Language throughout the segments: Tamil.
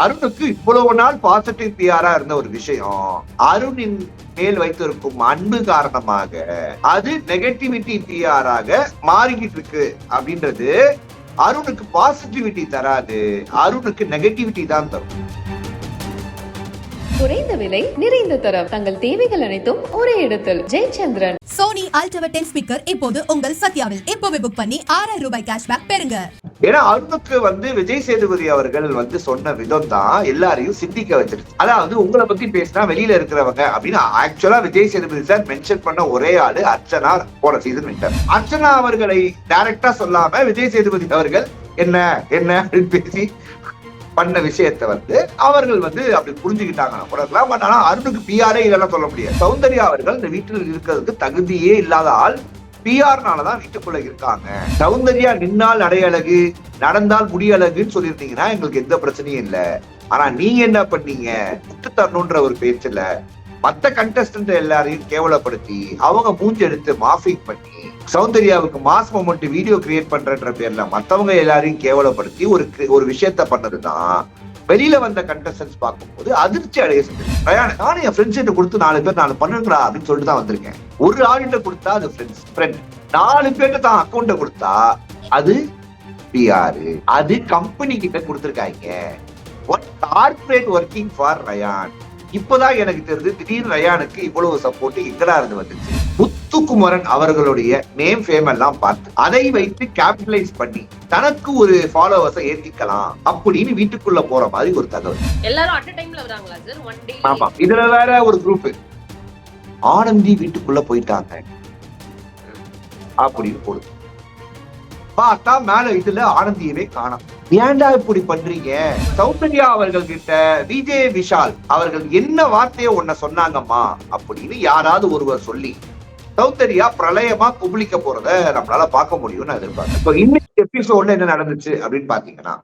அருணுக்கு இவ்வளவு நாள் பாசிட்டிவ் பிஆரா இருந்த ஒரு விஷயம் அருணின் மேல் வைத்திருக்கும் அன்பு காரணமாக அது நெகட்டிவிட்டி பிஆராக மாறிக்கிட்டு இருக்கு அப்படின்றது அருணுக்கு பாசிட்டிவிட்டி தராது, அருணுக்கு நெகட்டிவிட்டி தான் தரும். குறைந்த விலை நிறைந்த தரம், தங்கள் தேவைகள் அனைத்தும் ஒரே இடத்தில். ஜெயச்சந்திரன். சோனி அல்ட்ரா 10 ஸ்பீக்கர் இப்போது உங்கள் சத்யாவில். இப்போவே புக் பண்ணி 6000 ரூபாய் கேஷ்பேக் பெறுங்க. ஏன்னா அருணுக்கு விஜய் சேதுபதி அவர்கள் சொன்ன விதம் தான் எல்லாரையும் சிந்திக்க வச்சிருச்சு. அதாவது உங்களை பத்தி பேசினா வெளியில இருக்கிறவங்க அப்படின்னு ஆக்சுவலா விஜய் சேதுபதி சார் மென்ஷன் பண்ண ஒரே ஆளு அர்ச்சனா. போன சீசன் வின்டர் அர்ச்சனா அவர்களை டைரக்டா சொல்லாம விஜய் சேதுபதி அவர்கள் என்ன என்ன அப்படின்னு பேசி பண்ண விஷயத்தை அவர்கள் அப்படி புரிஞ்சுக்கிட்டாங்க. பட் ஆனா அருணுக்கு பிஆரே இல்லைன்னா சொல்ல முடியாது. சௌந்தர்யா அவர்கள் இந்த வீட்டில் இருக்கிறதுக்கு தகுதியே இல்லாத ஆள், பிஆர்னாலதான் வீட்டுக்குள்ள இருக்காங்க. சௌந்தர்யா நின்னால் நடையழகு, நடந்தால் முடியழகுன்னு சொல்லியிருந்தீங்கன்னா எங்களுக்கு எந்த பிரச்சனையும் இல்ல. ஆனா நீங்க என்ன பண்ணீங்க, முட்டு தரணுன்ற ஒரு பேச்சுல மத்த கண்டஸ்டன்ட் எல்லாரையும் கேவலப்படுத்தி அவங்க மூஞ்சி எடுத்து மாஃபிங் பண்ணி சௌந்தர்யாவுக்கு மாஸ் மொமெண்ட் வீடியோ கிரியேட் பண்றன்ற பேர்ல மத்தவங்க எல்லாரையும் கேவலப்படுத்தி ஒரு விஷயத்த பண்ணதுதான் வெளியில வந்த கண்டஸ்டன்ஸ் பார்க்கும்போது அதிர்ச்சி அடைய செஞ்சு. நானும் என் ஃப்ரெண்ட்ஸ் கொடுத்து 4 பேர் 4 பண்ணுங்களா அப்படின்னு சொல்லிட்டு தான் வந்திருக்கேன். ஒரு ஆள்கிட்ட கொடுத்தா அது ஃப்ரெண்ட், 4 பேர்கிட்ட தான் அக்கௌண்ட கொடுத்தா அது பிஆர், அது கம்பெனி கிட்ட கொடுத்துருக்காங்க. Corporate working for Ryan. இப்பதான் எனக்கு தெரிஞ்சு திடீர்னு ரயானுக்கு இவ்வளவு சப்போர்ட் எங்கடா இருந்து வந்துச்சு. முத்துக்குமரன் அவர்களுடைய நேம் ஃபேம் எல்லாம் பார்த்து அதை வைத்து கேபிட்டலைஸ் பண்ணி தனக்கு ஒரு ஃபாலோவர்ஸை ஏத்திக்கலாம் அப்படின்னு வீட்டுக்குள்ள போற மாதிரி ஒரு தகவல். எல்லாரும் அட் டைம்ல வராங்களா சார்? One day. ஆமா, இதுல வேற ஒரு குரூப் ஆனந்தி வீட்டுக்குள்ள போயிட்டாங்க அப்படின்னு போடுது. பார்த்தா மேல இதுல ஆனந்தியவே காணோம். ஏன்டா இப்படி பண்றீங்க? சௌந்தர்யா அவர்கள் கிட்ட விஜய் விஷால் அவர்கள் என்ன வார்த்தையோ ஒன்ன சொன்னாங்கம்மா அப்படின்னு யாராவது ஒருவர் சொல்லி சௌந்தர்யா பிரளயமா குபிளிக்க போறத நம்மளால பார்க்க முடியும்னு எதிர்பார்த்தேன். இன்னைக்கு எபிசோட்ல என்ன நடந்துச்சு அப்படின்னு பாத்தீங்கன்னா,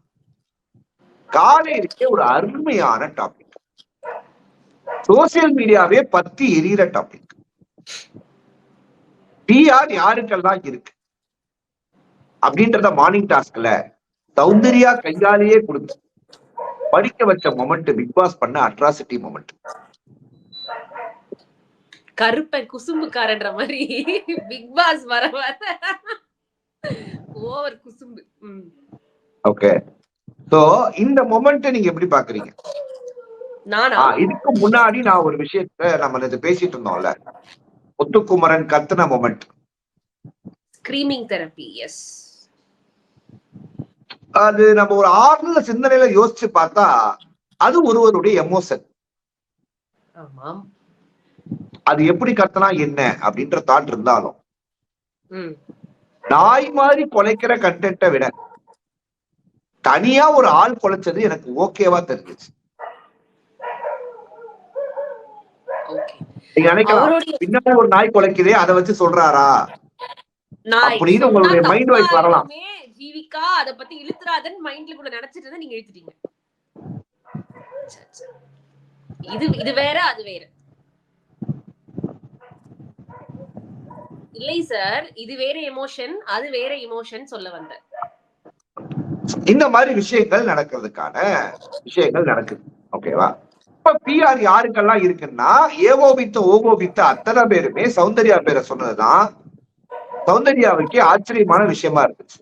காலையிலே ஒரு அருமையான டாபிக், சோசியல் மீடியாவே பத்தி எரியிற டாபிக். பிஆர் யாருக்கெல்லாம் இருக்கு அப்படின்றத மார்னிங் டாஸ்க்ல சௌந்தர்யா கையாலேயே கொடுத்து படிக்க வச்ச மொமெண்ட் பிக் பாஸ் பண்ண அட்ராசிட்டி மொமெண்ட். கருப்பன் குசும்புக்காரன்ற மாதிரி பிக் பாஸ் வர ஓவர் குசும்பு. ஓகே, சோ இந்த மொமெண்ட் நீங்க எப்படி பாக்குறீங்க? இதுக்கு முன்னாடி நான் ஒரு விஷயத்த நம்ம பேசிட்டு இருந்தோம்ல, முத்துக்குமரன் கத்துன மொமெண்ட், ஸ்கிரீமிங் தெரப்பி. எஸ், அது நம்ம ஒரு ஆழ்ந்த சிந்தனையில யோசிச்சு பார்த்தா அது ஒருவருடைய எமோஷன். அது எப்படி கத்தனா என்ன அப்படின்ற தாட் இருந்தாலும் நாய் மாதிரி கொலைக்கிற கண்டென்ட்டை விட தனியா ஒரு ஆள் கொலைச்சது எனக்கு ஓகேவா தெரிஞ்சிச்சு. நீங்க நினைக்கலாம் பின்னாடி ஒரு நாய் கொலைக்குதே அதை வச்சு சொல்றாரா அப்படின்னு உங்களுடைய மைண்ட் வாய்ஸ் வரலாம். ஜீவிகா அத பத்தி இழுத்துறாதன்னு மைண்ட்ல கூட நினைச்சிட்டு நீங்க இழுத்துட்டீங்க. இது வேற அது வேற இல்லை சார், இது வேற எமோஷன் அது வேற எமோஷன் சொல்ல வந்த. இந்த மாதிரி விஷயங்கள் நடக்கிறதுக்கான விஷயங்கள் நடக்குது. ஓகேவா? இப்ப பிஆர் யாருக்கெல்லாம் இருக்குன்னா ஓகோபித்த அத்தனை பேருமே சௌந்தர்யா பேரை சொன்னதுதான் சௌந்தர்யாவுக்கு ஆச்சரியமான விஷயமா இருந்துச்சு.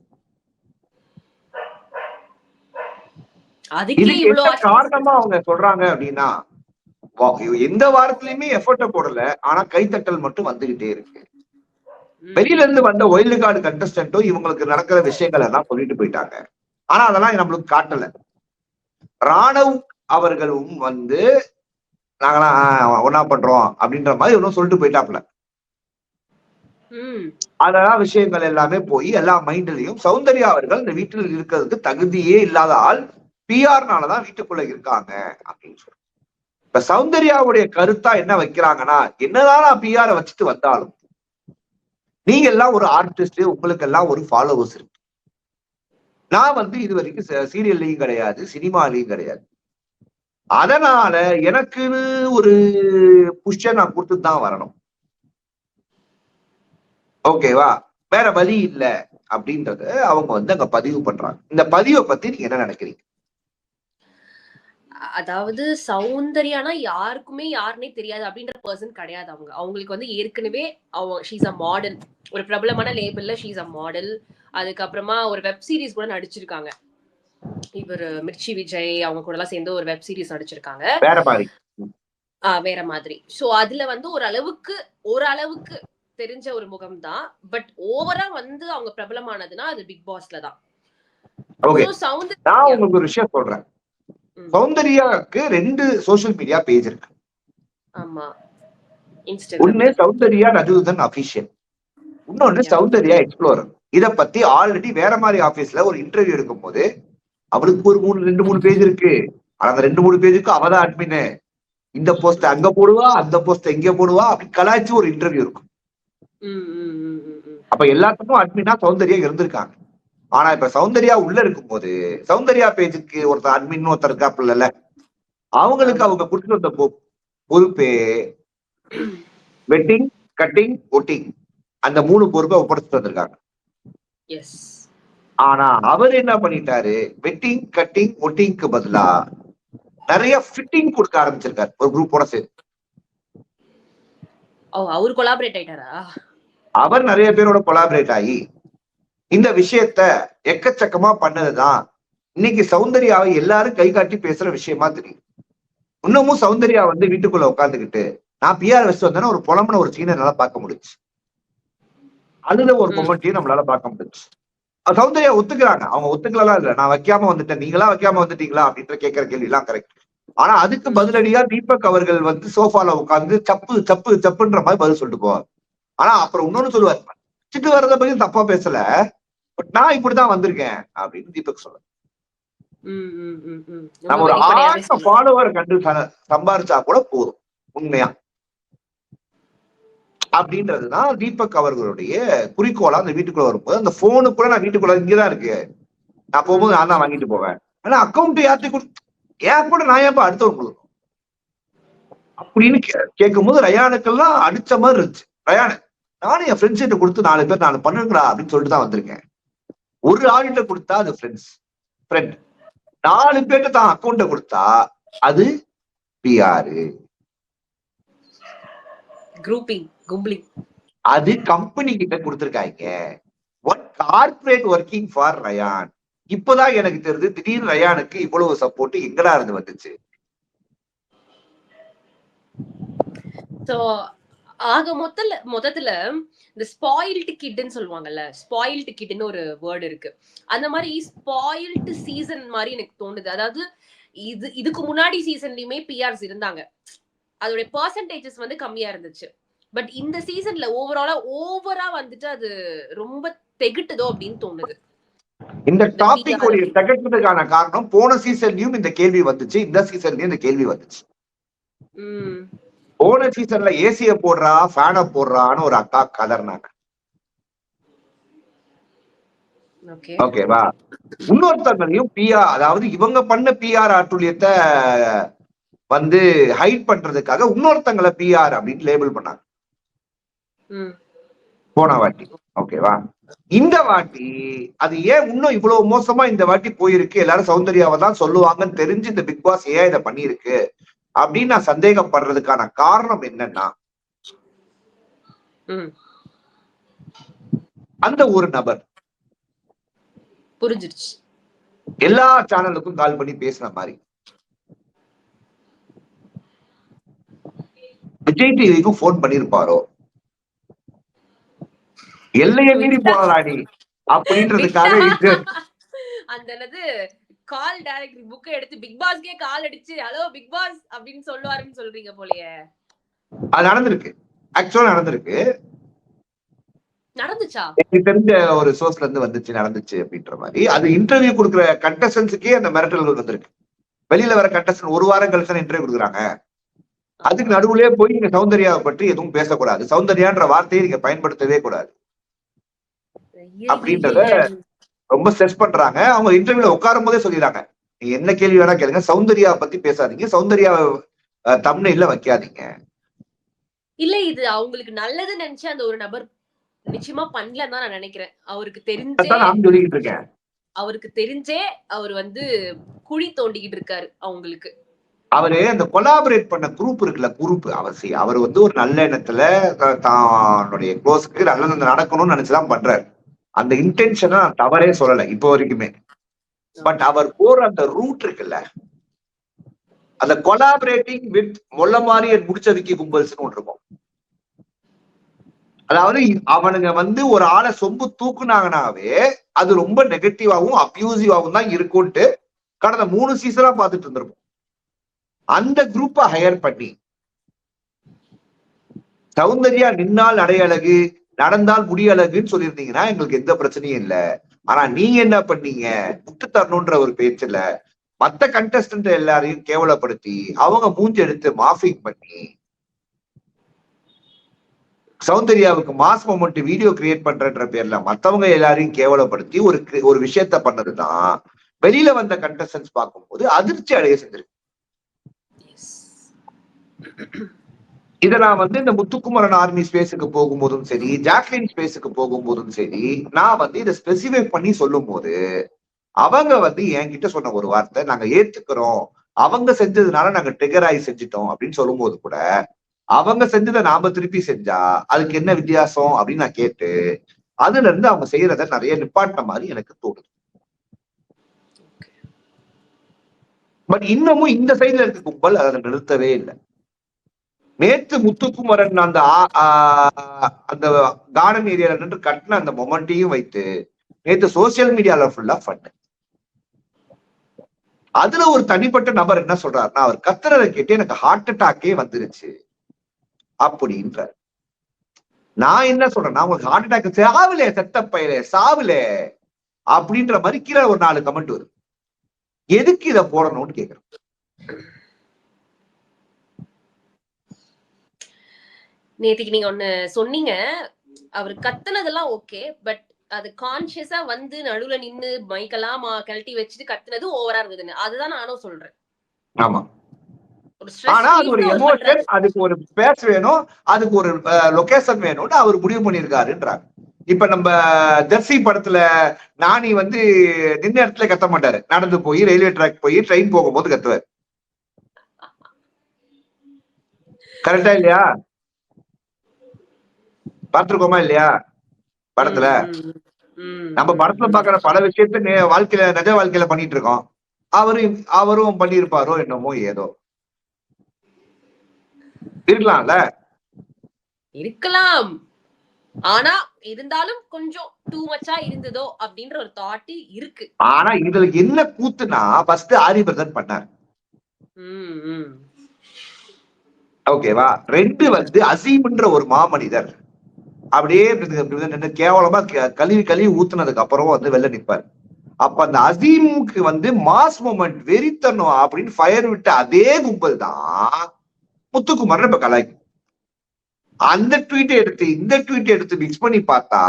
காரணமா அவங்க சொல்றாங்க அப்படின்னா, எந்த வாரத்திலயுமே எஃபர்ட்ட போடல, ஆனா கைத்தட்டல் மட்டும் வந்துகிட்டே இருக்கு. வெளியில இருந்து வந்த ஒயில்டு கார்டு கண்டஸ்டன்ட்டும் இவங்களுக்கு நடக்கிற விஷயங்கள் எல்லாம் சொல்லிட்டு போயிட்டாங்க. ஆனா அதெல்லாம் நம்மளுக்கு காட்டல. ராணவ் அவர்களும் நாங்களாம் ஒன்னா பண்றோம் அப்படின்ற மாதிரி ஒன்னும் சொல்லிட்டு போயிட்டாப்ல. அதெல்லாம் விஷயங்கள் எல்லாமே போய் எல்லா மைண்ட்லயும் சௌந்தர்யா அவர்கள் இந்த வீட்டில் இருக்கிறதுக்கு தகுதியே இல்லாத ஆள், பிஆர்னாலதான் வீட்டுக்குள்ள இருக்காங்க அப்படின்னு சொல்றேன். இப்ப சௌந்தர்யாவுடைய கருத்தா என்ன வைக்கிறாங்கன்னா, என்னதான் நான் பிஆரை வச்சுட்டு வந்தாலும் நீங்க எல்லாம் ஒரு ஆர்டிஸ்ட், உங்களுக்கு எல்லாம் ஒரு ஃபாலோவர்ஸ் இருக்கு. நான் இது வரைக்கும் சீரியல்லையும் கிடையாது, சினிமாலையும் கிடையாது. அதனால எனக்குன்னு ஒரு புஷ்ஷை நான் கொடுத்துட்டு தான் வரணும். ஓகேவா? வேற வழி இல்ல அப்படின்றத அவங்க அங்க பதிவு பண்றாங்க. இந்த பதிவை பத்தி நீங்க என்ன நினைக்கிறீங்க? அதாவது சௌந்தர்யானா யாருக்குமே யாருன்னே தெரியாது அப்படின்ற பர்சன் கிடையாது. அவங்களுக்கு வந்து ஏற்கனவே ஷீஸ் அ மாடல், ஒரு பிரபலமான லேபிள்ல ஷீஸ் அ மாடல். அதுக்கப்புறமா ஒரு வெப் சீரிஸ் கூட நடிச்சிருக்காங்க. இவர் மிர்ச்சி விஜய் அவங்க கூட எல்லாம் சேர்ந்து ஒரு வெப் சீரிஸ் நடிச்சிருக்காங்க வேற மாதிரி. வேற மாதிரி. சோ அதுல வந்து ஓரளவுக்கு தெரிஞ்ச ஒரு முகம் தான். பட் ஓவரா வந்து அவங்க பிரபலமானதுன்னா அது பிக் பாஸ்ல தான். ஓகே, So, நான் உங்களுக்கு ஒரு விஷயம் சொல்றேன். சௌந்தர்யாவுக்கு 2 சோசியல் மீடியா பேஜ் இருக்கு. ஆமா, ஒண்ணு சௌந்தர்யா ரஜுதன் அபிஷியல், இன்னொன்னு சௌந்தர்யா எக்ஸ்ப்ளோரர். இத பத்தி ஆல்ரெடி வேற மாதிரி ஆபீஸ்ல ஒரு இன்டர்வியூ எடுக்கும் போது அவளுக்கு ஒரு 2-3 பேஜ் இருக்கு. ஆனா அந்த 2-3 பேஜுக்கு அவதான் அட்மின். இந்த போஸ்ட் அங்க போடுவா, அந்த போஸ்ட் எங்க போடுவா, அப்படி கலாய்ச்சி ஒரு இன்டர்வியூ இருக்கும். அப்ப எல்லாத்துக்கும் அட்மினா சௌந்தர்யா இருந்திருக்காங்க. ஆனா இப்ப சௌந்தர்யா உள்ள இருக்கும் போது சௌந்தர்யா பேஜுக்கு ஒருத்தர் அட்மின் ஒருத்தர் இருக்காப்புல, அவங்களுக்கு அவங்க கொடுத்து வந்த பொறுப்பே வெட்டிங், கட்டிங், ஒட்டிங், அந்த 3 பொறுப்பை ஒப்படைச்சிட்டு வந்திருக்காங்க. ஆனா அவர் என்ன பண்ணிட்டாரு, வெட்டிங், கட்டிங், ஒட்டிங்க்கு பதிலா நிறைய ஃபிட்டிங் கொடுக்க ஆரம்பிச்சிருக்காரு ஒரு குரூப்போட சேர்த்து. அவர் கொலாபரேட் ஆயிட்டாரா? அவர் நிறைய பேரோட கொலாபரேட் ஆகி இந்த விஷயத்த எக்கச்சக்கமா பண்ணதுதான் இன்னைக்கு சௌந்தர்யாவை எல்லாரும் கை காட்டி பேசுற விஷயமா தெரியும். இன்னமும் சௌந்தர்யா வந்து வீட்டுக்குள்ள உட்காந்துக்கிட்டு நான் பிஆர் வச்சு வந்தேன்னா ஒரு புலம்புன ஒரு சீனை என்னால பார்க்க முடிச்சு, அதுல ஒரு மொமெண்டையும் நம்மளால பார்க்க முடிச்சு. சௌந்தர்யா ஒத்துக்கிறாங்க, அவங்க ஒத்துக்கலாம் இல்ல, நான் வைக்காம வந்துட்டேன், நீங்களா வைக்காம வந்துட்டீங்களா அப்படின்ற கேட்கிற கேள்வி எல்லாம் கரெக்ட். ஆனா அதுக்கு பதிலடியா தீபக் அவர்கள் வந்து சோஃபால உட்காந்து சப்பு சப்பு சப்புன்ற மாதிரி பதில் சொல்லிட்டு போவார். ஆனா அப்புறம் இன்னொன்னு சொல்லுவார், வச்சுட்டு வர்றத பத்தி தப்பா பேசல, பட் நான் இப்படிதான் வந்திருக்கேன் அப்படின்னு தீபக் சொல்ல. நம்ம ஒரு 1000 ஃபாலோவர் கண்டு சம்பாரிச்சா கூட போதும் உண்மையா அப்படின்றதுதான் தீபக் அவர்களுடைய குறிக்கோளா. அந்த வீட்டுக்குள்ள வரும்போது அந்த போனு கூட நான் வீட்டுக்குள்ள இங்கதான் இருக்கு, நான் போகும்போது நான் தான் வாங்கிட்டு போவேன், ஆனா அக்கௌண்ட் யார்த்தி ஏன் கூட நான் ஏன் அடுத்தவங்க கொடுக்கணும் அப்படின்னு கேட்கும் போது ரயானுக்கெல்லாம் அடிச்ச மாதிரி இருந்துச்சு. ரயானு, நானும் என் ஃப்ரெண்ட்ஸ் கிட்ட கொடுத்து 4 பேர் நான் பண்ணுங்கடா அப்படின்னு சொல்லிட்டு தான் வந்திருக்கேன். ஒரு ஆள்கிட்ட கொடுத்தா அது ஃப்ரெண்ட், 4 பேர்ட்ட தான் அக்கௌண்ட கொடுத்தா அது பிஆர், அது கம்பெனி கிட்ட கொடுத்திருக்காங்க. One corporate working for Ryan. இப்பதான் எனக்கு தெரியுது திடீர்னு ரயானுக்கு இவ்வளவு சப்போர்ட் எங்கடா இருந்து வந்துச்சு. ஆக மொத்தத்துல இந்த ஸ்பாயில்டு கிட்னு சொல்லுவாங்கல்ல, ஸ்பாயில்டு கிட்னு ஒரு வேர்டு இருக்கு. அந்த மாதிரி ஸ்பாயில்டு சீசன் மாதிரி எனக்கு தோணுது. அதாவது இதுக்கு முன்னாடி சீசன்லயுமே பிஆர்ஸ் இருந்தாங்க, அதோட பெர்சன்டேஜஸ் வந்து கம்மியா இருந்துச்சு. பட் இந்த சீசன்ல ஓவரா வந்துட்டு அது ரொம்ப தெகிட்டுதோ அப்படின்னு தோணுது. இந்த டாபிக் உடைய தகட்டுறதுக்கான காரணம் போன சீசன்லயும் இந்த கேள்வி வந்துச்சு, இந்த சீசன்லயும் இந்த கேள்வி வந்துச்சு. போன சீசன்ல ஏசிய போடுறா ஃபேன போடுறான்னு ஒரு அக்கா கதர்னாங்க. ஓகேவா? இன்னொருத்தங்களையும் பிஆர், அதாவது இவங்க பண்ண பிஆர் ஆட்டுலியத்தை வந்து ஹைட் பண்றதுக்காக இன்னொருத்தங்களை பிஆர் அப்படின்னு லேபிள் பண்ணாங்க போன வாட்டி. ஓகேவா? இந்த வாட்டி அது ஏன் இன்னும் இவ்வளவு மோசமா இந்த வாட்டி போயிருக்கு, எல்லாரும் சௌந்தர்யாவை தான் சொல்லுவாங்கன்னு தெரிஞ்சு இந்த பிக் பாஸ் ஏன் இதை பண்ணிருக்கு அப்படின்னு நான் சந்தேகப்படுறதுக்கான காரணம் என்னன்னா, அந்த ஒரு நபர் புரிஞ்சிருச்சு எல்லா சேனலுக்கும் கால் பண்ணி பேசின மாதிரி விஜய் டிவிக்கும் போன் பண்ணிருப்பாரோ, எல்லையை மீறி போனலாடி அப்படின்றதுக்காக அந்த கால் டைரக்ட் புக் எடுத்து பிக் பாஸ்க்கே கால் அடிச்சு ஹலோ பிக் பாஸ் அப்படின்னு சொல்லுவாருன்னு சொல்றீங்க போலயே. அது நடந்திருக்கு, ஆக்சுவலா நடந்துச்சா? எனக்கு தெரிஞ்ச ஒரு சோர்ஸ்ல இருந்து நடந்துச்சு அப்படின்ற மாதிரி. அது இன்டர்வியூ கொடுக்குற கண்டஸ்டன்ஸுக்கே அந்த மிரட்டல்கள் வந்திருக்கு. வெளியில வர கண்டஸ்டன் ஒரு வாரம் கழிச்சு இன்டர்வியூ கொடுக்குறாங்க, அதுக்கு நடுவுலயே போய் நீங்க சௌந்தர்யாவை பற்றி எதுவும் பேசக்கூடாது, சௌந்தர்யான்ற வார்த்தையை நீங்க பயன்படுத்தவே கூடாது அப்படின்றத ரொம்ப ஸ்ட்ரெஸ் பண்றாங்க. அவங்க இன்டர்வியூல உட்காரும் போதே சொல்லிடுறாங்க, நீங்க என்ன கேள்வி வேணா கேளுங்க, சௌந்தர்யா பத்தி பேசாதீங்க, சௌந்தர்யா தம்ப்நெயில்ல வைக்காதீங்க. இல்ல இது அவங்களுக்கு நல்லது நினைச்சு அந்த ஒரு நபர் நிச்சயமா பண்ணலன்னு தான் நான் நினைக்கிறேன். அவருக்கு தெரிஞ்சே அவர் வந்து குழி தோண்டிக்கிட்டு இருக்காரு அவங்களுக்கு. அவரு அந்த கொலாபரேட் பண்ண குரூப் இருக்குல்ல, குரூப் அவர் வந்து ஒரு நல்ல எண்ணத்துல தன்னுடைய க்ளோஸ்க்கு நல்லது நடக்கணும்னு நினைச்சுதான் பண்றாரு. அந்த இன்டென்ஷனை நான் தவறே சொல்லல இப்போ வரைக்குமே. பட் அவர் போற அந்த ரூட் இருக்குல்ல, அந்த கொலாபரேட்டிங் வித் மொல்லமாரி முடிச்சதுக்கு கும்பல்ஸ்னு ஒன்று இருக்கும். அதாவது அவனுங்க வந்து ஒரு ஆளை சொம்பு தூக்குனாங்கனாவே அது ரொம்ப நெகட்டிவாவும் அபியூசிவாவும் தான் இருக்கும்ட்டு கடந்த 3 சீசனா பார்த்துட்டு இருந்திருப்போம். அந்த குரூப்பை ஹையர் பண்ணி சௌந்தர்யா நின்னால் அடையழகு, நடந்தால் முடியழகுன்னு சொல்லியிருந்தீங்கன்னா எங்களுக்கு எந்த பிரச்சனையும் இல்லை. ஆனா நீங்க என்ன பண்ணீங்க, விட்டு தரணுன்ற ஒரு பேச்சுல மத்த கண்டஸ்டன்ட் எல்லாரையும் கேவலப்படுத்தி அவங்க மூஞ்சி எடுத்து மாஃபிங் பண்ணி சௌந்தர்யாவுக்கு மாஸ் மொமெண்ட் வீடியோ கிரியேட் பண்றன்ற பேர்ல மத்தவங்க எல்லாரையும் கேவலப்படுத்தி ஒரு விஷயத்த பண்ணதுதான் வெளியில வந்த கண்டஸ்டன்ஸ் பார்க்கும்போது அதிர்ச்சி அடைய செஞ்சிருக்கு. இத நான் வந்து இந்த முத்துக்குமரன் ஆர்மி ஸ்பேஸுக்கு போகும்போதும் சரி, ஜாக்லின் ஸ்பேஸுக்கு போகும்போதும் சரி, நான் வந்து இதை ஸ்பெசிஃபை பண்ணி சொல்லும் போது அவங்க வந்து என்கிட்ட சொன்ன ஒரு வார்த்தை, நாங்க ஏத்துக்கிறோம், அவங்க செஞ்சதுனால நாங்க ட்ரிகர் ஆகி செஞ்சுட்டோம் அப்படின்னு சொல்லும் போது கூட அவங்க செஞ்சதை நாம திருப்பி செஞ்சா அதுக்கு என்ன வித்தியாசம் அப்படின்னு நான் கேட்டு அதுல இருந்து அவங்க செய்யறத நிறைய நிப்பாட்ட மாதிரி எனக்கு தோணுது. பட் இன்னமும் இந்த சைட்ல இருக்க கும்பல் அதை நிறுத்தவே இல்லை. நேத்து முத்துக்குமரன் அந்த அந்த கார்டன் ஏரியால நின்று கட்டின அந்த மொமெண்ட்டையும் வைத்து நேத்து சோசியல் மீடியால ஃபுல்லா பண்ணு. அதுல ஒரு தனிப்பட்ட நபர் என்ன சொல்றாருன்னா, அவர் கத்துறதை கேட்டு எனக்கு ஹார்ட் அட்டாக்கே வந்துருச்சு அப்படின்ற. நான் என்ன சொல்றேன்னா, உங்களுக்கு ஹார்ட் அட்டாக் சாவிலே, செத்த பையலே சாவிலே அப்படின்ற மாதிரி கீழே ஒரு 4 கமெண்ட் வருது. எதுக்கு இதை போடணும்னு கேக்குறேன். நேத்திக்கு நீங்க ஒண்ணு சொன்னீங்க, அவர் கத்துனதெல்லாம் ஓகே, பட் அது கான்சியஸா வந்து நடுவுல நின்னு மைக்கெல்லாம் கழட்டி வச்சுட்டு கத்துனது ஓவரா இருந்ததுன்னு. அதுதான் நானும் சொல்றேன். ஆமா, ஆனா அது ஒரு எமோஷன், அதுக்கு ஒரு பேஸ் வேணும், அதுக்கு ஒரு லொகேஷன் வேணும்னு அவர் முடிவு பண்ணிருக்காருன்றாங்க. இப்ப நம்ம ஜெர்சி படத்துல நானி வந்து நின்ன இடத்துல கத்த மாட்டாரு, நடந்து போய் ரயில்வே ட்ராக் போய் ட்ரெயின் போகும்போது கத்துவார். கரெக்டா இல்லையா? பார்த்திருக்கோமா இல்லையா படத்துல? நம்ம படத்துல பாக்குற பல விஷயத்த வாழ்க்கையில, நிஜ வாழ்க்கையில பண்ணிட்டு இருக்கோம். அவரும் பண்ணியிருப்பாரோ என்னமோ ஏதோ இருக்கலாம்ல, இருக்கலாம். ஆனா இருந்தாலும் கொஞ்சம் டூ மச்சா இருந்ததோ அப்படின்ற ஒரு தாட் இருக்கு. ஆனா இதுல என்ன கூத்துனா, ஃபர்ஸ்ட் ஆரி பிரதர் பண்ணாரு, ஓகேவா? 2 வந்து அசீம்ன்ற ஒரு மாமனிதர் அப்படியே கேவலமா கழுவி ஊத்துனதுக்கு அப்புறம் வந்து வெளில நிப்பாரு. அப்ப அந்த அசீமுக்கு வந்து மாஸ் மொமெண்ட் வெறித்தனம் அப்படின்னு ஃபயர் விட்ட அதே கும்பல் தான் முத்துக்குமரன் இப்ப கலாய்க்கு. அந்த ட்வீட்டை எடுத்து இந்த ட்வீட்டை எடுத்து மிக்ஸ் பண்ணி பார்த்தா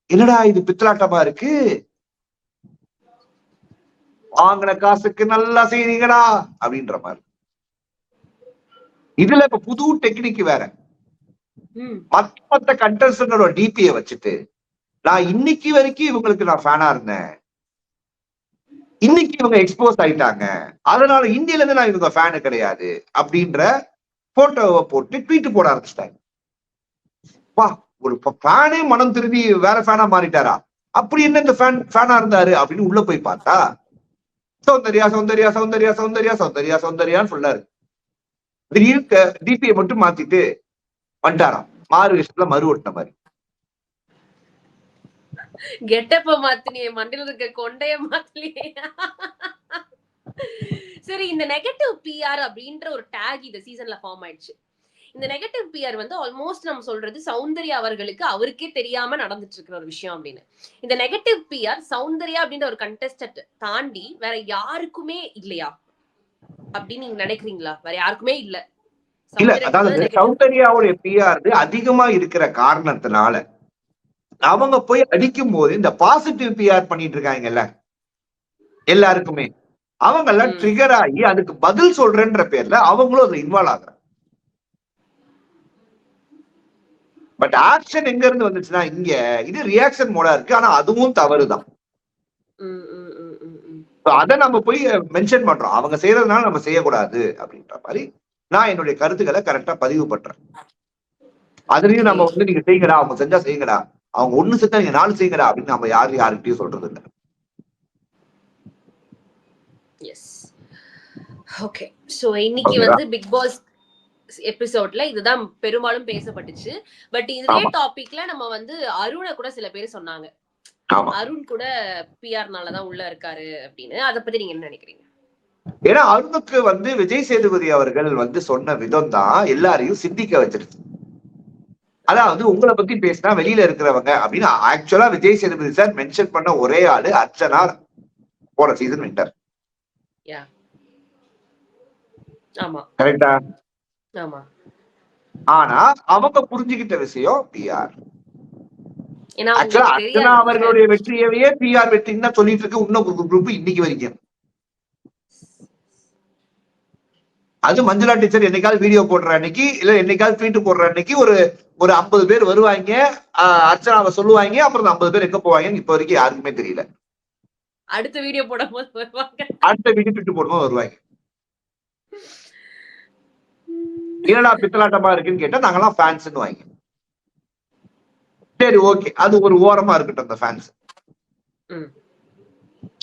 என்னடா இது பித்தலாட்டமா இருக்கு, வாங்கின காசுக்கு நல்லா செய்றீங்கடா அப்படின்ற மாதிரி. இதுல இப்ப புது டெக்னிக் வேற, மத்த கண்டஸ்டன்டோட டிபியை வச்சுட்டு நான் இன்னைக்கு வரைக்கும் இவங்களுக்கு நான் ஃபேனா இருந்தேன், இன்னைக்கு இவங்க எக்ஸ்போஸ் ஆயிட்டாங்க, அதனால இந்தியில இருந்து நான் இவங்க ஃபேனு கிடையாது அப்படின்ற போட்டோவை போட்டு ட்வீட் போட ஆரம்பிச்சிட்டாங்க. வா, ஒரு ஃபேனே மனம் திரும்பி வேற ஃபேனா மாறிட்டாரா? அப்படி என்ன இந்த ஃபேனா இருந்தாரு அப்படின்னு உள்ள போய் பார்த்தா சௌந்தர்யா சௌந்தர்யா சௌந்தர்யா சௌந்தர்யா சௌந்தர்யா சௌந்தர்யான்னு சொல்லாரு. திடீர்னு டிபியை மட்டும் மாத்திட்டு வந்துட்டாராம், மாறு விஷயத்துல மறு ஓட்டின மாதிரி. கெட்டப்ப மாத்தினியே, மண்டில இருக்க கொண்டைய மாத்தலையே. சரி, இந்த நெகட்டிவ் பிஆர் அப்படின்ற ஒரு டேக் இந்த சீசன்ல ஃபார்ம் ஆயிடுச்சு. இந்த நெகட்டிவ் பிஆர் வந்து ஆல்மோஸ்ட் நம்ம சொல்றது சௌந்தர்யா அவர்களுக்கு அவருக்கே தெரியாம நடந்துட்டு இருக்கிற ஒரு விஷயம் அப்படின்னு. இந்த நெகட்டிவ் பிஆர் சௌந்தர்யா அப்படின்ற ஒரு கண்டெஸ்டன்ட் தாண்டி வேற யாருக்குமே இல்லையா அப்படின்னு நீங்க நினைக்கிறீங்களா? வேற யாருக்குமே இல்ல. இல்ல, அதாவது சௌந்தர்யாவுடைய பிஆர் அதிகமா இருக்கிற காரணத்தினால அவங்க போய் அடிக்கும் போது இந்த பாசிட்டிவ் பிஆர் பண்ணிட்டு இருக்காங்கல்ல எல்லாருக்குமே, அவங்க எல்லாம் ட்ரிகர் ஆகி அதுக்கு பதில் சொல்றேன்ற பேர்ல அவங்களும் அதுல இன்வால்வ் ஆகுறாங்க. பட் ஆக்ஷன் எங்க இருந்து வந்துச்சுன்னா இங்க இது ரியாக்ஷன் மோடா இருக்கு, ஆனா அதுவும் தவறுதான். அதை நம்ம போய் மென்ஷன் பண்றோம். அவங்க செய்யறதுனால நம்ம செய்யக்கூடாது அப்படின்ற மாதிரி நான் என்னுடைய கருத்துக்களை கரெக்டா பதிவு பண்றேன். அதுலயும் நம்ம வந்து நீங்க செய்யுங்கடா, அவங்க செஞ்சா செய்யுங்கடா, அவங்க ஒண்ணு செஞ்சா நீங்க 4 செய்யுங்கடா அப்படின்னு நம்ம யாருக்கிட்டையும் சொல்றது இல்லை. எஸ். ஓகே. சோ இன்னைக்கு வந்து பிக் பாஸ் எபிசோட்ல இதுதான் பெரும்பாலும் பேசப்பட்டுச்சு. பட் இதே டாபிக்ல நம்ம வந்து அருணை கூட சில பேர் சொன்னாங்க. அருண் கூட பிஆர்னாலதான் உள்ள இருக்காரு அப்படின்னு. அதை பத்தி நீங்க என்ன நினைக்கிறீங்க? ஏன்னா அருணுக்கு வந்து விஜய் சேதுபதி அவர்கள் வந்து சொன்ன விதம் தான் எல்லாரையும் சிந்திக்க வச்சிருச்சு. அதாவது உங்களை பத்தி பேசினா வெளியில இருக்கிறவங்க அப்படின்னு ஆக்சுவலா விஜய் சேதுபதி சார் மென்ஷன் பண்ண ஒரே ஆளு அர்ச்சனா போன சீசன் வின்டர். கரெக்டா? ஆனா அவங்க புரிஞ்சுக்கிட்ட விஷயம் பிஆர். அர்ச்சனா அவர்களுடைய வெற்றியவே பிஆர் வெற்றின்னு தான் சொல்லிட்டு இருக்கு இன்னும் குரூப் இன்னைக்கு வரைக்கும். அது மஞ்சுளா டீச்சர் என்னைக்காவது வீடியோ போடுற அன்னைக்கு இல்ல என்னைக்காவது ட்வீட் போடுற அன்னைக்கு ஒரு 50 பேர் வருவாங்க, அர்ச்சனாவை சொல்லுவாங்க, அப்புறம் 50 பேர் எங்க போவாங்கன்னு இப்ப வரைக்கும் யாருக்குமே தெரியல. அடுத்த வீடியோ போடும்போது வருவாங்க, அடுத்த வீடியோ ட்வீட் போடும்போது வருவாங்க. என்னடா பித்தலாட்டமா இருக்குன்னு கேட்டா நாங்கெல்லாம் ஃபேன்ஸ்ன்னு வாங்க. சரி, ஓகே, அது ஒரு ஓரமா இருக்கட்டும் அந்த ஃபேன்ஸ்.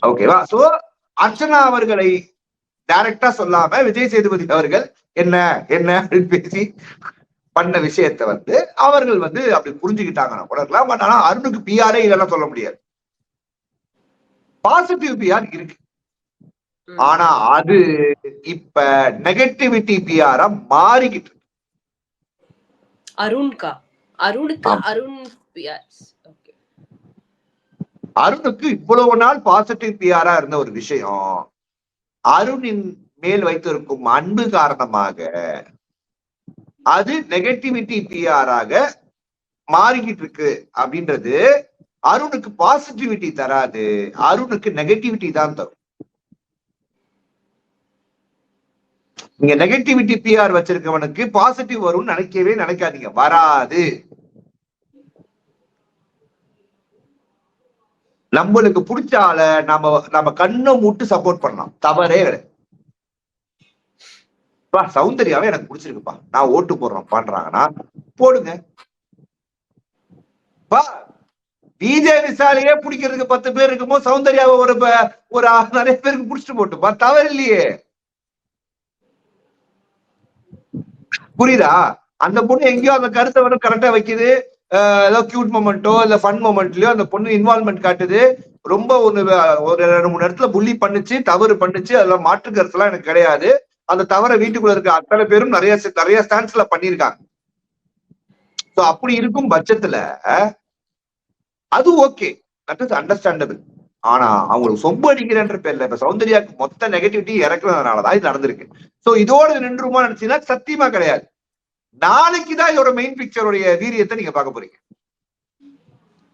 ஓகேவா? சோ அர்ச்சனா அவர்களை டைரக்டா சொல்லாம விஜய் சேதுபதி அவர்கள் என்ன என்ன அப்படின்னு பேசி பண்ண விஷயத்த வந்து அவர்கள் வந்து அப்படி புரிஞ்சுக்கிட்டாங்கன்னா கூட இருக்கலாம். பட் ஆனா அருணுக்கு பிஆரே இல்லைன்னா சொல்ல முடியாது. பாசிட்டிவ் பிஆர் இருக்கு, ஆனா அது இப்ப நெகட்டிவிட்டி பிஆரா மாறிக்கிட்டு இருக்கு. அருணுக்கு இவ்வளவு நாள் பாசிட்டிவ் பிஆரா இருந்த ஒரு விஷயம் அருணின் மேல் வைத்திருக்கும் அன்பு காரணமாக அது நெகட்டிவிட்டி பிஆராக மாறிக்கிட்டு இருக்கு. அப்படின்றது அருணுக்கு பாசிட்டிவிட்டி தராது, அருணுக்கு நெகட்டிவிட்டி தான் தரும். நீங்க நெகட்டிவிட்டி பிஆர் வச்சிருக்கவனுக்கு பாசிட்டிவ் வரும்னு நினைக்கவே நினைக்காதீங்க, வராது. நம்மளுக்கு பிடிச்சால நம்ம கண்ணை மூட்டு சப்போர்ட் பண்ணலாம், தவறே கிடையாது. சௌந்தர்யாவே எனக்கு பிடிச்சிருக்குப்பா, நான் ஓட்டு போடுறோம் பண்றாங்கன்னா போடுங்க. விஜய் விசாலையே பிடிக்கிறதுக்கு 10 பேர் இருக்கும்போது சௌந்தர்யாவை ஒரு நிறைய பேருக்கு பிடிச்சிட்டு போட்டுப்பா, தவறு இல்லையே. புரியுதா? அந்த பொண்ணு எங்கேயோ அந்த கருத்தை வந்து கரெக்டா வைக்குது, ஏதோ கியூட் மொமெண்டோ இல்ல ஃபன் மொமெண்ட்லயோ அந்த பொண்ணு இன்வால்வ்மெண்ட் காட்டுது. ரொம்ப ஒரு 2-3 இடத்துல புள்ளி பண்ணுச்சு, தவறு பண்ணுச்சு, அதெல்லாம் மாற்று கருத்துலாம் எனக்கு கிடையாது. அந்த தவறை வீட்டுக்குள்ள இருக்க அத்தனை பேரும் நிறைய ஸ்டான்ஸ்ல பண்ணிருக்காங்க. சோ அப்படி இருக்கும் பட்சத்துல அது ஓகே, தட் இஸ் அண்டர்ஸ்டாண்டபிள். ஆனா அவங்களுக்கு சொம்பு அடிக்கிறன்ற பேர்ல இப்ப சௌந்தர்யாக்கு மொத்த நெகட்டிவிட்டி இறக்குறதுனாலதான் இது நடந்திருக்கு. சோ இதோட நின்றுமா நினைச்சீங்கன்னா சத்தியமா கிடையாது. நாளைக்குதான் இதோட மெயின் பிக்சருடைய வீரியத்தை நீங்க பார்க்க போறீங்க.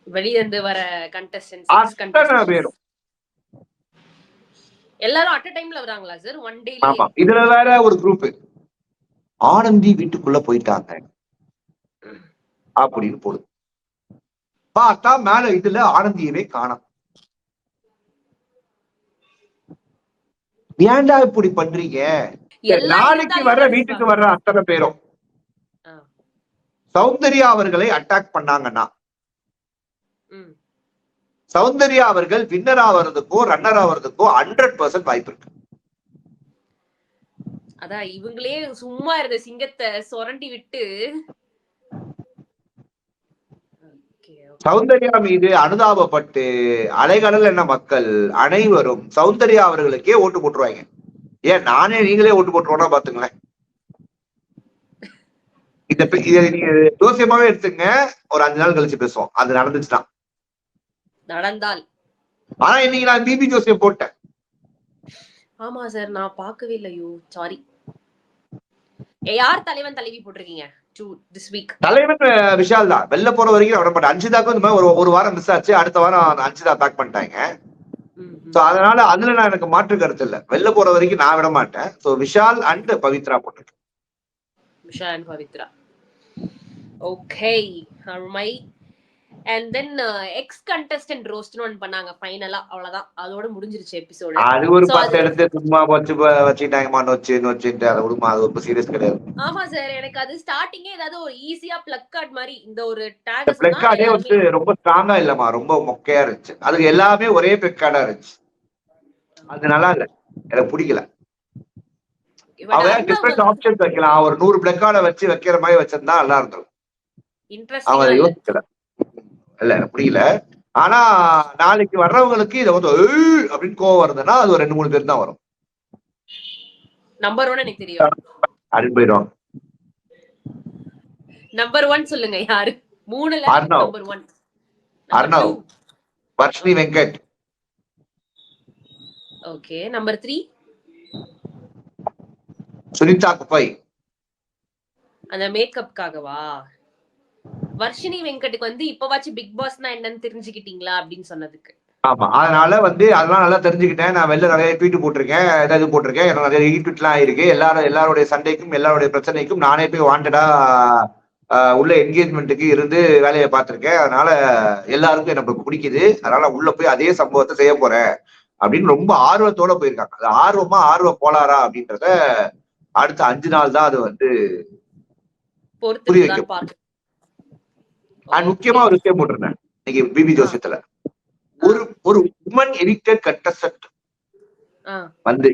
வெளியிருந்து வர கண்டஸ்டன்ட்ஸ் வேணும், எல்லாரும் அட் டைம்ல வராங்களா சார்? One day? ஆமா. இதுல வேற ஒரு குரூப் ஆனந்தி வீட்டுக்குள்ள போயிட்டாங்க அப்படின்னு போடுது. பார்த்தா மேல இதுல ஆனந்தியவே காணோம். ஏன்டா இப்படி பண்றீங்க? நாளைக்கு வர்ற வீட்டுக்கு வர்ற அத்தனை பேரும் சௌந்தர்யா அவர்களை அட்டாக் பண்ணாங்கன்னா சௌந்தர்யா அவர்கள் வின்னர் ஆவறதுக்கோ ரன்னர் ஆவறதுக்கோ 100% வாய்ப்பு இருக்கு. அதான் இவங்களே சும்மா இருந்த சிங்கத்தை சொரண்டி விட்டு சௌந்தர்யா மீது அனுதாபப்பட்டு அலைகடல் என்ன மக்கள் அனைவரும் சௌந்தர்யா அவர்களுக்கே ஓட்டு போட்டுருவாங்க. ஏன் நீங்களே ஓட்டு போட்டுருவோம்னா பாத்துங்களேன். இதை நீங்க ஜோசியமாவே எடுத்துங்க, ஒரு 5 நாள் கழிச்சு பேசுவோம். அது நடந்துச்சுதான் நடந்தால். ஆனா இன்னைக்கு நான் பிபி ஜோசியம் போட்டேன். ஆமா சார், நான் பார்க்கவே இல்லையோ, சாரி. யார் தலைவன் தலைவி போட்டிருக்கீங்க திஸ் வீக்? தலைவன் விஷால் தான். வெளில போற வரைக்கும் விட மாட்டேன். அஞ்சிதாக்கும் இந்த மாதிரி ஒரு வாரம் மிஸ் ஆச்சு, அடுத்த வாரம் அஞ்சிதா பேக் பண்ணிட்டாங்க. சோ அதனால அதுல நான் எனக்கு மாற்று கருத்து இல்ல, வெளில போற வரைக்கும் நான் விட மாட்டேன். சோ விஷால் அண்ட் பவித்ரா போட்டிருக்கேன். விஷால் அண்ட் பவித்ரா. ஓகே அருமை. அண்ட் தென் எக்ஸ் கண்டஸ்டன்ட் ரோஸ்ட்னு ஒன்று பண்ணாங்க ஃபைனலா. அவ்வளவுதான், அதோட முடிஞ்சிருச்சு எபிசோடு. அது ஒரு 10 எடுத்து சும்மா வச்சுட்டாங்கம்மா நொச்சுட்டு அதை விடுமா, அது ரொம்ப சீரியஸ் கிடையாது. ஆமா சார், எனக்கு அது ஸ்டார்டிங்கே ஏதாவது ஒரு ஈஸியா பிளக் கார்டு மாதிரி இந்த ஒரு டேக் பிளக் கார்டே வந்து ரொம்ப ஸ்ட்ராங்கா இல்லம்மா, ரொம்ப மொக்கையா இருந்துச்சு. அதுக்கு எல்லாமே ஒரே பிளக் கார்டா இருந்துச்சு. அது நல்லா இல்ல, எனக்கு பிடிக்கல. அவன் டிஃபரெண்ட் ஆப்ஷன்ஸ் வைக்கலாம். ஒரு 100 பிளக் கார்டை வச்சு வைக்கிற மாதிரி வச்சிருந்தா நல்லா இருந்தது. அவன் அதை யோசிக்கல. இல்ல எனக்கு புரியல. ஆனா நாளைக்கு வர்றவங்களுக்கு இதை வந்து அப்படின்னு கோவம் வருதுன்னா அது ஒரு 2-3 பேர் தான் வரும். நம்பர் 1 எனக்கு தெரியும். அப்படின்னு போயிடுவாங்க. நம்பர் 1 சொல்லுங்க யாரு? 3ல number 1 Arnav, Varshini Venkat. Okay. Number 3 Sunitha குப்பை. அந்த மேக்கப்காகவா? வர்ஷினி வெங்கட்டுக்கு வந்து இப்பவாச்சும் பிக் பாஸ்னா என்னன்னு தெரிஞ்சுக்கிட்டீங்களா அப்படின்னு சொன்னதுக்கு. ஆமா, அதனால வந்து அதெல்லாம் நல்லா தெரிஞ்சுக்கிட்டேன். நான் வெளில நிறைய ட்வீட் போட்டிருக்கேன், ஏதாவது போட்டிருக்கேன். எனக்கு நிறைய ரீட்வீட்லாம் ஆயிருக்கு. எல்லாருடைய சண்டைக்கும் எல்லாருடைய பிரச்சனைக்கும் நானே போய் வாண்டடா உள்ள என்கேஜ்மெண்ட்டுக்கு இருந்து வேலையை பார்த்திருக்கேன். அதனால எல்லாருக்கும் எனக்கு பிடிக்குது. அதனால உள்ள போய் அதே சம்பவத்தை செய்ய போறேன் அப்படின்னு ரொம்ப ஆர்வத்தோட போயிருக்காங்க. அது ஆர்வ கோளாறா அப்படின்றத அடுத்த 5 நாள் தான் அது வந்து புரிய வைக்கும். முக்கியமா ஒரு விஷயம் போட்டிருந்தேன் இன்னைக்கு பிபி ஜோசியத்துல. ஒரு உமன் எடிக்டட் கண்டஸ்டன்ட் வந்து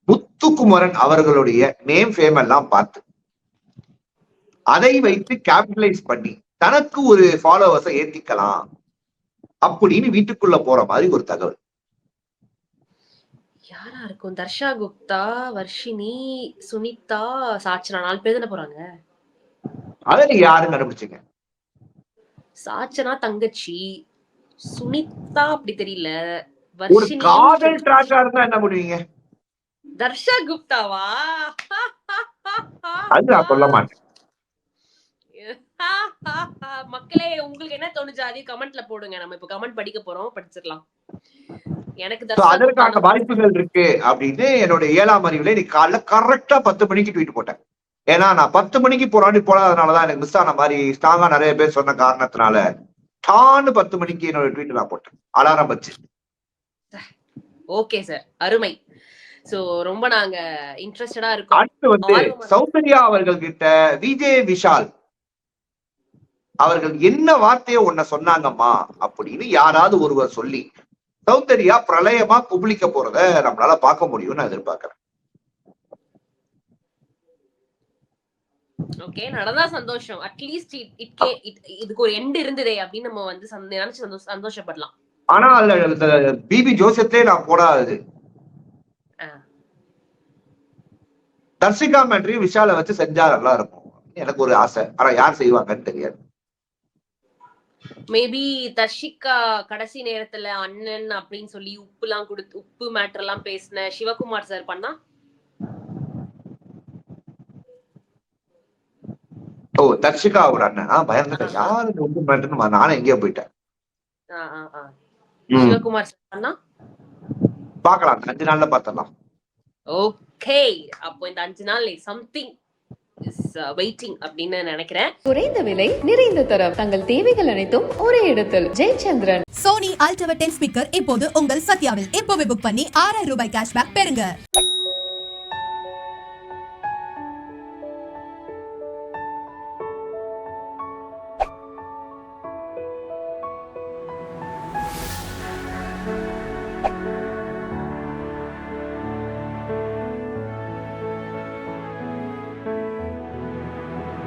முத்துக்குமரன் அவர்களுடைய நேம் ஃபேம் எல்லாம் பார்த்து அதை வைத்து கேபிட்டலைஸ் பண்ணி தனக்கு ஒரு ஃபாலோவர்ஸை ஏத்திக்கலாம் அப்படின்னு வீட்டுக்குள்ள போற மாதிரி ஒரு தகவல். யாரா இருக்கும்? தர்ஷா குப்தா, வர்ஷினி, சுனிதா, சாச்சனா 4 பேர் தானே போறாங்க. அதை நீங்க யாரும் கண்டுபிடிச்சீங்க? சாச்சனா தங்கச்சி, சுனிதா அப்படி தெரியல. ஒரு காதல் ட்ராக்கா இருந்தா என்ன பண்ணுவீங்க? தர்ஷா குப்தாவா? அது நான் சொல்ல மாட்டேன். மக்களே, உங்களுக்கு என்ன தோணுச்சு அதையும் கமெண்ட்ல போடுங்க. நம்ம இப்ப கமெண்ட் படிக்க போறோம், படிச்சிடலாம். எனக்கு அதற்கான வாய்ப்புகள் இருக்கு அப்படின்னு என்னோட 7ஆம் அறிவுல இன்னைக்கு காலைல கரெக்டா 10 மணிக்கு ட்வீட் போட்டேன். ஏன்னா நான் 10 மணிக்கு போடாதனாலதான் எனக்கு மிஸ் ஆன மாதிரி ஸ்ட்ராங்கா நிறைய பேர் சொன்ன காரணத்தினால 10 மணிக்கு என்னோட ட்வீட் நான் போட்டேன், அலாரம் வச்சு. ஓகே சார், அருமை. சோ ரொம்ப நாங்க இன்ட்ரெஸ்டடா இருக்கோம். அடுத்து வந்து சௌந்தர்யா அவர்கள் கிட்ட விஜய் விஷால் அவர்கள் என்ன வார்த்தையை ஒன்ன சொன்னாங்கம்மா அப்படின்னு யாராவது ஒருவர் சொல்லி சௌந்தர்யா பிரளயமா குபிளிக்க போறத நம்மளால பார்க்க முடியும்னு நான் எதிர்பார்க்கிறேன். ஓகே, நடந்தா சந்தோஷம். அட்லீஸ்ட் இதுக்கு ஒரு எண்ட் இருந்ததே அப்படின்னு நம்ம வந்து நினைச்சு சந்தோஷப்படலாம். ஆனா அதுல பிபி ஜோசியத்திலே நான் போடாது தர்ஷிகா மேட்ரி விஷாலை வச்சு செஞ்சா நல்லா இருக்கும் எனக்கு ஒரு ஆசை. ஆனா யார் செய்வாங்கன்னு தெரியாது. மேபி தர்ஷிகா கடைசி நேரத்துல அண்ணன் அப்படின்னு சொல்லி உப்பு மேட்டர் எல்லாம் பேசின சிவகுமார் சார் பண்ணா. ஓ, தர்ஷிகாவோட அண்ணன் பயந்துட்டேன். யாரு உப்பு மேட்டர்னு நானும் எங்கேயோ போயிட்டேன். சிவகுமார் சார் பண்ணா பாக்கலாம், 5 நாள்ல பாத்திரலாம். ஓகே, அப்போ இந்த 5 நாள் சம்திங் வெயிட்டிங் அப்படின்னு நினைக்கிறேன். குறைந்த விலை நிறைந்த தரம், தங்கள் தேவைகள் அனைத்தும் ஒரே இடத்தில். ஜெயச்சந்திரன். சோனி அல்ட்ரா 10 ஸ்பீக்கர் இப்போது உங்கள் சத்யாவில். இப்போவே புக் பண்ணி 6000 ரூபாய் கேஷ்பேக் பெறுங்க.